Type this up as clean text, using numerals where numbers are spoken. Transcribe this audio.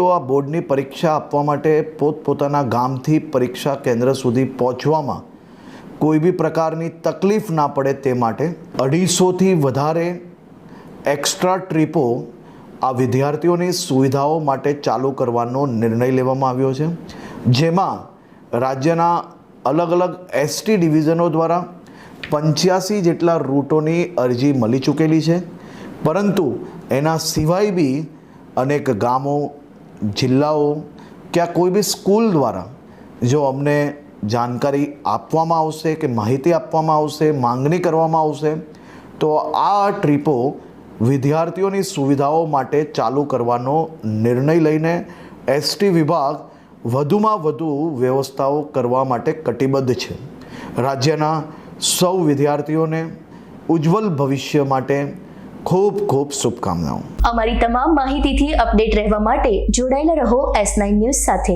તો આ બોર્ડની પરીક્ષા આપવા માટે પોતપોતાના ગામથી પરીક્ષા કેન્દ્ર સુધી પહોંચવામાં કોઈ બી પ્રકારની તકલીફ ના પડે તે માટે 250થી વધારે એક્સ્ટ્રા ટ્રીપો આ વિદ્યાર્થીઓની સુવિધાઓ માટે ચાલુ કરવાનો નિર્ણય લેવામાં આવ્યો છે, જેમાં રાજ્યના અલગ અલગ એસટી ડિવિઝનો દ્વારા 85 જેટલા રૂટોની અરજી મળી ચૂકેલી છે, પરંતુ એના સિવાય બી અનેક ગામો, જિલ્લાઓ કે કોઈ બી સ્કૂલ દ્વારા જો અમને જાણકારી આપવામાં આવશે કે માહિતી આપવામાં આવશે, માંગણી કરવામાં આવશે, તો આ ટ્રીપો વિદ્યાર્થીઓની સુવિધાઓ માટે ચાલુ કરવાનો નિર્ણય લઈને એસટી વિભાગ વધુમાં વધુ વ્યવસ્થાઓ કરવા માટે કટિબદ્ધ છે। રાજ્યના સૌ વિદ્યાર્થીઓને ઉજ્જવલ ભવિષ્ય માટે ખૂબ ખૂબ શુભકામનાઓ। અમારી તમામ માહિતીથી અપડેટ રહેવા માટે જોડાયેલા રહો S9 ન્યૂઝ સાથે।